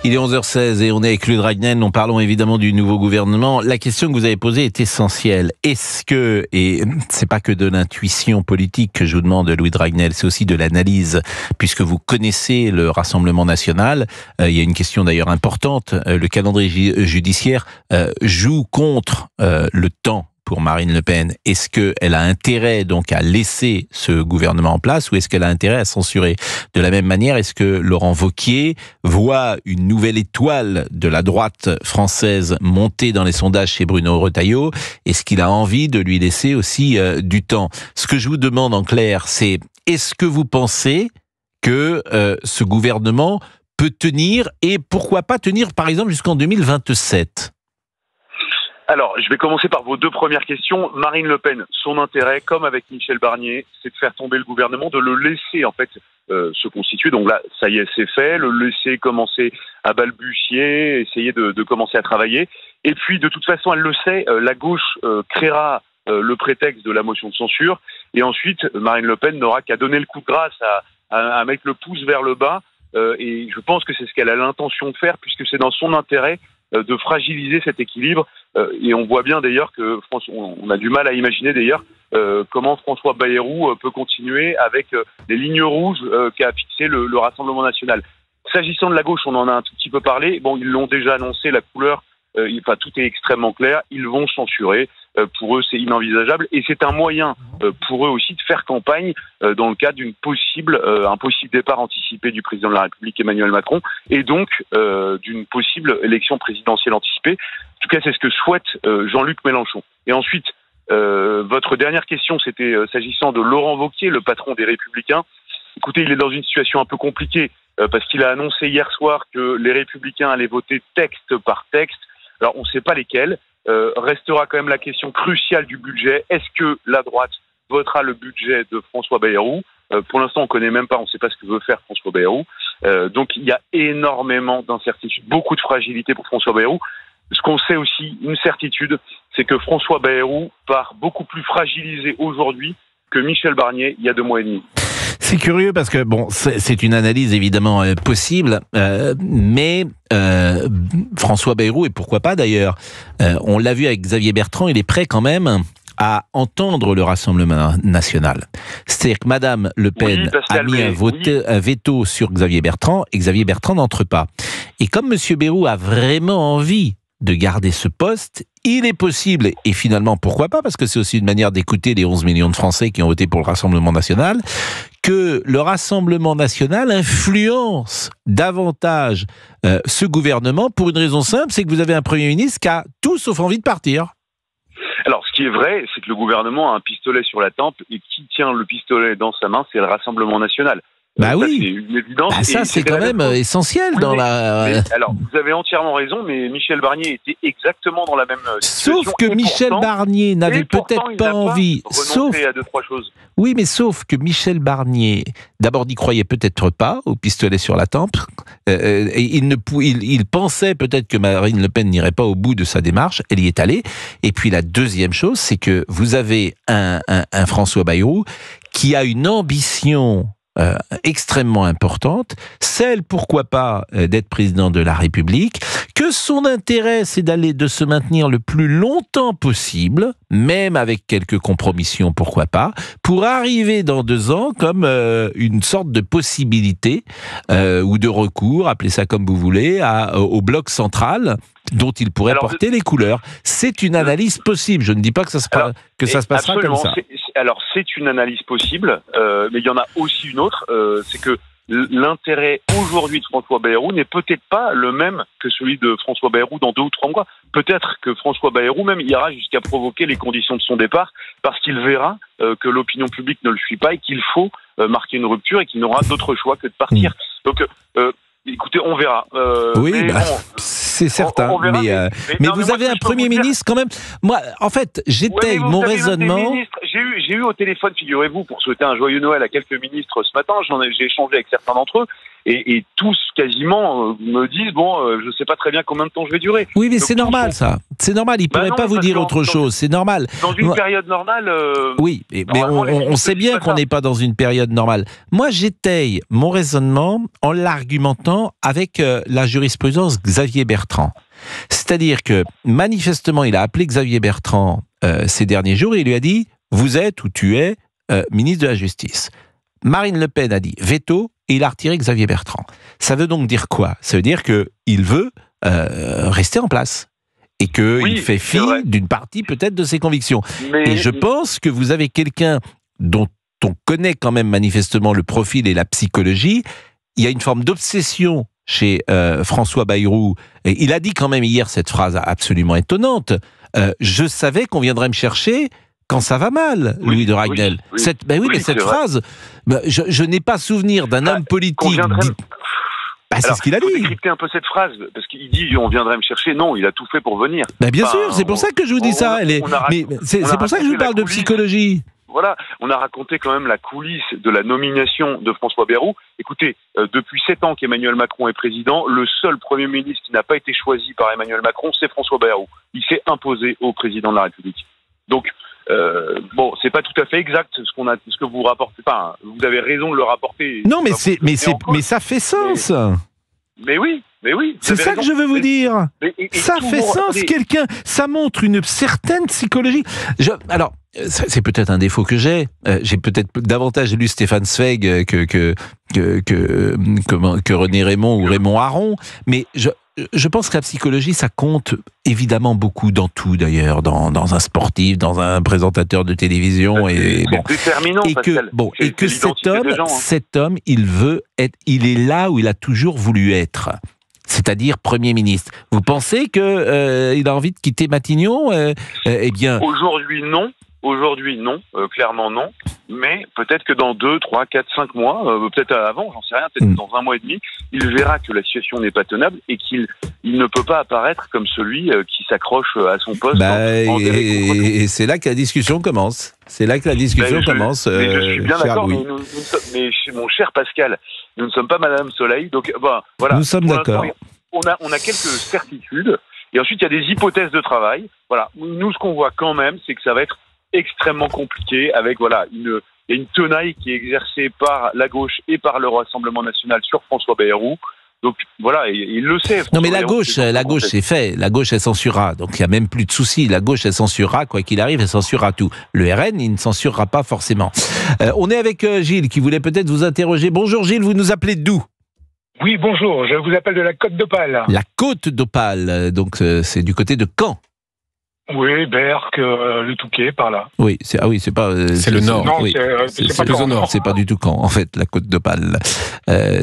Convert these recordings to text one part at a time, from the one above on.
Il est 11h16 et on est avec Louis Dragnel. Nous parlons évidemment du nouveau gouvernement. La question que vous avez posée est essentielle. Est-ce que, et c'est pas que de l'intuition politique que je vous demande, Louis Dragnel, c'est aussi de l'analyse, puisque vous connaissez le Rassemblement national. Il y a une question d'ailleurs importante. Le calendrier judiciaire joue contre le temps pour Marine Le Pen. Est-ce qu'elle a intérêt donc à laisser ce gouvernement en place ou est-ce qu'elle a intérêt à censurer? De la même manière, est-ce que Laurent Wauquiez voit une nouvelle étoile de la droite française monter dans les sondages chez Bruno Retailleau? Est-ce qu'il a envie de lui laisser aussi du temps? Ce que je vous demande en clair, c'est est-ce que vous pensez que ce gouvernement peut tenir et pourquoi pas tenir par exemple jusqu'en 2027? Alors, je vais commencer par vos deux premières questions. Marine Le Pen, son intérêt, comme avec Michel Barnier, c'est de faire tomber le gouvernement, de le laisser en fait se constituer. Donc là, ça y est, c'est fait. Le laisser commencer à balbutier, essayer de commencer à travailler. Et puis, de toute façon, elle le sait, la gauche créera le prétexte de la motion de censure. Et ensuite, Marine Le Pen n'aura qu'à donner le coup de grâce, à mettre le pouce vers le bas. Et je pense que c'est ce qu'elle a l'intention de faire, puisque c'est dans son intérêt de fragiliser cet équilibre. Et on voit bien d'ailleurs que on a du mal à imaginer d'ailleurs comment François Bayrou peut continuer avec les lignes rouges qu'a fixé le Rassemblement national. S'agissant de la gauche, on en a un tout petit peu parlé. Bon, ils l'ont déjà annoncé, la couleur, tout est extrêmement clair. Ils vont censurer. Pour eux, c'est inenvisageable. Et c'est un moyen pour eux aussi de faire campagne dans le cadre un possible départ anticipé du président de la République Emmanuel Macron et donc d'une possible élection présidentielle anticipée. En tout cas, c'est ce que souhaite Jean-Luc Mélenchon. Et ensuite, votre dernière question, c'était s'agissant de Laurent Wauquiez, le patron des Républicains. Écoutez, il est dans une situation un peu compliquée parce qu'il a annoncé hier soir que les Républicains allaient voter texte par texte. Alors, on ne sait pas lesquels. Restera quand même la question cruciale du budget. Est-ce que la droite votera le budget de François Bayrou? Pour l'instant, on ne connaît même pas, on ne sait pas ce que veut faire François Bayrou. Donc, il y a énormément d'incertitudes, beaucoup de fragilité pour François Bayrou. Ce qu'on sait aussi, une certitude, c'est que François Bayrou part beaucoup plus fragilisé aujourd'hui que Michel Barnier il y a 2 mois et demi. C'est curieux parce que bon, c'est une analyse évidemment possible, mais François Bayrou, et pourquoi pas d'ailleurs, on l'a vu avec Xavier Bertrand, il est prêt quand même à entendre le Rassemblement national. C'est-à-dire que Madame Le Pen a mis un veto sur Xavier Bertrand et Xavier Bertrand n'entre pas. Et comme Monsieur Bayrou a vraiment envie de garder ce poste, il est possible, et finalement pourquoi pas, parce que c'est aussi une manière d'écouter les 11 millions de Français qui ont voté pour le Rassemblement national, que le Rassemblement national influence davantage ce gouvernement pour une raison simple, c'est que vous avez un Premier ministre qui a tout sauf envie de partir. Alors, ce qui est vrai, c'est que le gouvernement a un pistolet sur la tempe, et qui tient le pistolet dans sa main, c'est le Rassemblement national. Bah oui, c'est une évidence. Ça c'est quand même essentiel dans la... Alors, vous avez entièrement raison, mais Michel Barnier était exactement dans la même situation. Sauf que Michel Barnier n'avait peut-être pas envie... Sauf à 2-3 choses. Oui, mais sauf que Michel Barnier, d'abord, n'y croyait peut-être pas au pistolet sur la tempe. Et il pensait peut-être que Marine Le Pen n'irait pas au bout de sa démarche. Elle y est allée. Et puis la deuxième chose, c'est que vous avez un François Bayrou qui a une ambition extrêmement importante, celle, pourquoi pas, d'être président de la République, que son intérêt, c'est de se maintenir le plus longtemps possible, même avec quelques compromissions, pourquoi pas, pour arriver dans 2 ans comme une sorte de possibilité ou de recours, appelez ça comme vous voulez, au bloc central, dont il pourrait porter les couleurs. C'est une analyse possible. Je ne dis pas que ça se passera comme ça. Alors, c'est une analyse possible, mais il y en a aussi une autre, c'est que l'intérêt aujourd'hui de François Bayrou n'est peut-être pas le même que celui de François Bayrou dans 2 ou 3 mois. Peut-être que François Bayrou même ira jusqu'à provoquer les conditions de son départ, parce qu'il verra que l'opinion publique ne le suit pas et qu'il faut marquer une rupture et qu'il n'aura d'autre choix que de partir. Donc, écoutez, on verra. Oui, c'est certain. Mais vous avez un Premier ministre quand même. Moi, en fait, mon raisonnement... J'ai eu au téléphone, figurez-vous, pour souhaiter un joyeux Noël à quelques ministres ce matin. J'ai échangé avec certains d'entre eux. et tous quasiment me disent je sais pas très bien combien de temps je vais durer. Oui, mais c'est normal ça. C'est normal. Ils pourraient pas vous dire autre chose. C'est normal. Dans une période normale. Oui, mais on sait bien qu'on n'est pas dans une période normale. Moi, j'étaye mon raisonnement en l'argumentant avec la jurisprudence Xavier Bertrand. C'est-à-dire que, manifestement, il a appelé Xavier Bertrand ces derniers jours et il lui a dit « Vous êtes ou tu es ministre de la Justice ». Marine Le Pen a dit « Veto » et il a retiré Xavier Bertrand. Ça veut donc dire quoi? Ça veut dire qu'il veut rester en place et qu'il fait fi d'une partie peut-être de ses convictions. Et je pense que vous avez quelqu'un dont on connaît quand même manifestement le profil et la psychologie. Il y a une forme d'obsession chez François Bayrou. Et il a dit quand même hier cette phrase absolument étonnante. Je savais qu'on viendrait me chercher quand ça va mal, Louis de Ragnel. Cette phrase, je n'ai pas souvenir d'un homme politique... c'est ce qu'il a dit. Il faut décrypter un peu cette phrase, parce qu'il dit on viendrait me chercher. Non, il a tout fait pour venir. Bien sûr, c'est pour ça que je vous dis ça. C'est pour ça que je vous parle de psychologie. Voilà, on a raconté quand même la coulisse de la nomination de François Bayrou. Écoutez, depuis 7 ans qu'Emmanuel Macron est président, le seul Premier ministre qui n'a pas été choisi par Emmanuel Macron, c'est François Bayrou. Il s'est imposé au président de la République. Donc, c'est pas tout à fait exact ce que vous rapportez. Enfin, vous avez raison de le rapporter. Non, mais ça fait sens. Mais oui. C'est ça que je veux vous dire. Ça fait sens, ça montre une certaine psychologie. Alors, c'est peut-être un défaut que j'ai. J'ai peut-être davantage lu Stéphane Zweig que René Raymond ou Raymond Aron, mais je pense que la psychologie, ça compte évidemment beaucoup dans tout d'ailleurs, dans un sportif, dans un présentateur de télévision. C'est déterminant, et que cet homme, il est là où il a toujours voulu être. C'est-à-dire Premier ministre. Vous pensez qu'il a envie de quitter Matignon? Aujourd'hui, non. Clairement, non. Mais peut-être que dans 2, 3, 4, 5 mois, peut-être avant, j'en sais rien, peut-être dans 1 mois et demi, il verra que la situation n'est pas tenable et qu'il ne peut pas apparaître comme celui qui s'accroche à son poste. Et c'est là que la discussion commence. Je suis bien d'accord, mais mon cher Pascal, nous ne sommes pas Madame Soleil, donc voilà. Nous sommes d'accord. On a quelques certitudes, et ensuite il y a des hypothèses de travail. Voilà. Nous, ce qu'on voit quand même, c'est que ça va être extrêmement compliqué, avec il y a une tenaille qui est exercée par la gauche et par le Rassemblement national sur François Bayrou. Donc voilà, il le sait. Non mais la gauche c'est fait. La gauche elle censurera. Donc il n'y a même plus de souci. La gauche elle censurera, quoi qu'il arrive, elle censurera tout. Le RN, il ne censurera pas forcément. On est avec Gilles qui voulait peut-être vous interroger. Bonjour Gilles, vous nous appelez d'où? Oui, bonjour, je vous appelle de la Côte d'Opale. La Côte d'Opale, donc c'est du côté de Caen. Oui, Berck, le Touquet, par là. Oui, c'est pas. C'est le nord. Non, oui. c'est pas plus au nord. C'est pas du tout Caen, en fait, la Côte d'Opale.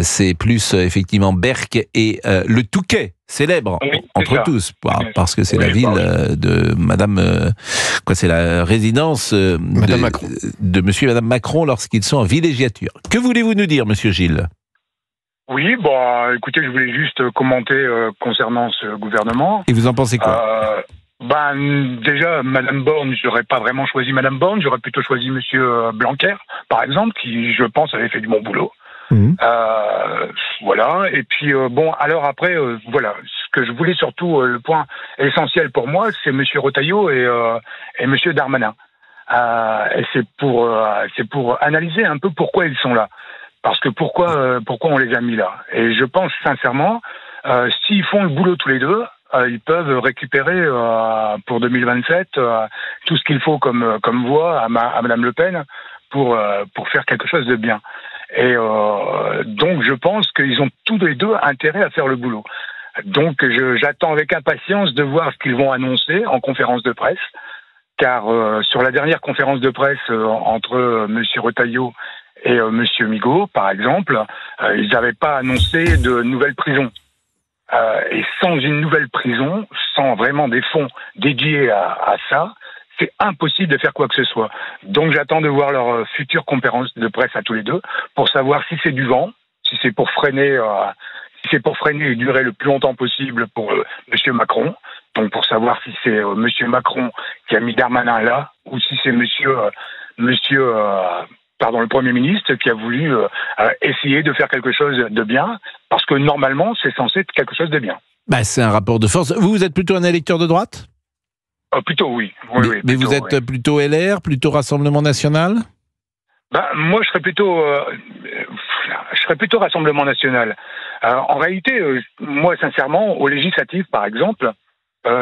C'est plus effectivement Berck et le Touquet, célèbre entre tous, parce que c'est la ville de Madame. C'est la résidence de Monsieur et Madame Macron lorsqu'ils sont en villégiature. Que voulez-vous nous dire, Monsieur Gilles? Oui, écoutez, je voulais juste commenter concernant ce gouvernement. Et vous en pensez quoi? Déjà, Madame Borne, j'aurais pas vraiment choisi Madame Borne, j'aurais plutôt choisi Monsieur Blanquer, par exemple, qui, je pense, avait fait du bon boulot. Voilà. Et puis, alors après, voilà. Ce que je voulais surtout, le point essentiel pour moi, c'est Monsieur Retailleau et Monsieur Darmanin. Et c'est pour analyser un peu pourquoi ils sont là. Parce que pourquoi on les a mis là. Et je pense sincèrement, s'ils font le boulot tous les deux, ils peuvent récupérer pour 2027 tout ce qu'il faut comme voix à Madame Le Pen pour faire quelque chose de bien. Et donc je pense qu'ils ont tous les deux intérêt à faire le boulot. Donc j'attends avec impatience de voir ce qu'ils vont annoncer en conférence de presse, car sur la dernière conférence de presse entre Monsieur Retailleau et Monsieur Migaud, par exemple, ils n'avaient pas annoncé de nouvelles prisons. Et sans une nouvelle prison, sans vraiment des fonds dédiés à ça, c'est impossible de faire quoi que ce soit. Donc j'attends de voir leur future conférence de presse à tous les deux pour savoir si c'est du vent, si c'est pour freiner et durer le plus longtemps possible pour Monsieur Macron. Donc pour savoir si c'est Monsieur Macron qui a mis Darmanin là ou si c'est Monsieur le Premier ministre qui a voulu essayer de faire quelque chose de bien, parce que normalement, c'est censé être quelque chose de bien. Bah, c'est un rapport de force. Vous êtes plutôt un électeur de droite ? Plutôt oui. Mais vous êtes plutôt LR, plutôt Rassemblement National ? Moi, je serais plutôt Rassemblement National. En réalité, moi, sincèrement, aux législatives, par exemple,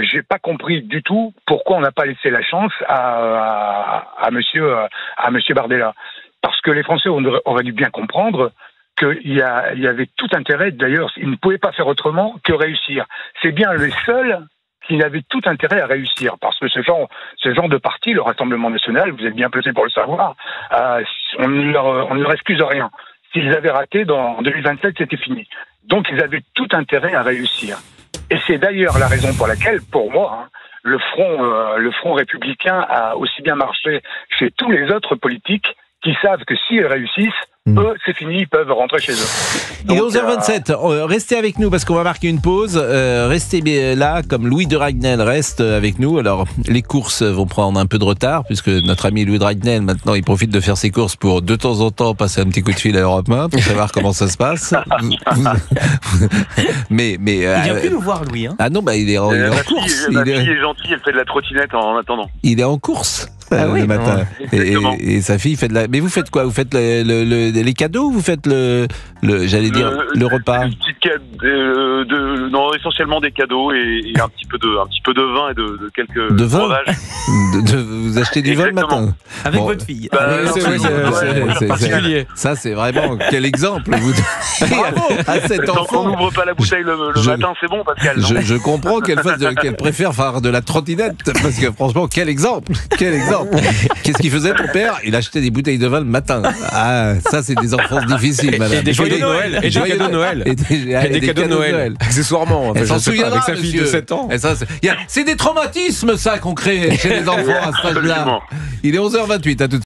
j'ai pas compris du tout pourquoi on n'a pas laissé la chance à Monsieur Bardella, parce que les Français auraient dû bien comprendre qu'il y avait tout intérêt. D'ailleurs, ils ne pouvaient pas faire autrement que réussir. C'est bien le seul qui avait tout intérêt à réussir, parce que ce genre de parti, le Rassemblement National, vous êtes bien placé pour le savoir, on ne leur excuse rien. S'ils avaient raté, en 2027, c'était fini. Donc, ils avaient tout intérêt à réussir. Et c'est d'ailleurs la raison pour laquelle, pour moi, le front républicain a aussi bien marché chez tous les autres politiques qui savent que s'ils réussissent, eux, c'est fini, ils peuvent rentrer chez eux. Donc, il est 11h27, restez avec nous parce qu'on va marquer une pause. Restez là, comme Louis de Ragnel reste avec nous. Alors, les courses vont prendre un peu de retard, puisque notre ami Louis de Ragnel, maintenant, il profite de faire ses courses pour, de temps en temps, passer un petit coup de fil à Europe 1 pour savoir comment ça se passe. Mais il vient plus nous voir, Louis. Ah non, il est en course. Ma fille est gentille, elle fait de la trottinette en attendant. Il est en course. Le matin. Et sa fille fait de la... Mais vous faites quoi ? Vous faites les cadeaux ou vous faites le repas ? Non, essentiellement des cadeaux et un petit peu de vin et de quelques breuvages. Vous achetez du vin le matin ? Avec votre fille. C'est particulier. Ça, c'est vraiment quel exemple. Bravo à cet enfant. Tant qu'on n'ouvre pas la bouteille le matin, c'est bon, Pascal. Je comprends qu'elle préfère faire de la trottinette, parce que franchement, quel exemple. Qu'est-ce qu'il faisait, ton père ? Il achetait des bouteilles de vin le matin. Ah, ça, c'est des enfances difficiles, madame. Et des cadeaux de Noël. Et des cadeaux de Noël. Accessoirement. Elle s'en souviendra, avec sa fille de 7 ans. C'est des traumatismes, ça, qu'on crée chez les enfants à cet âge-là. Il est 11h28, à tout de suite.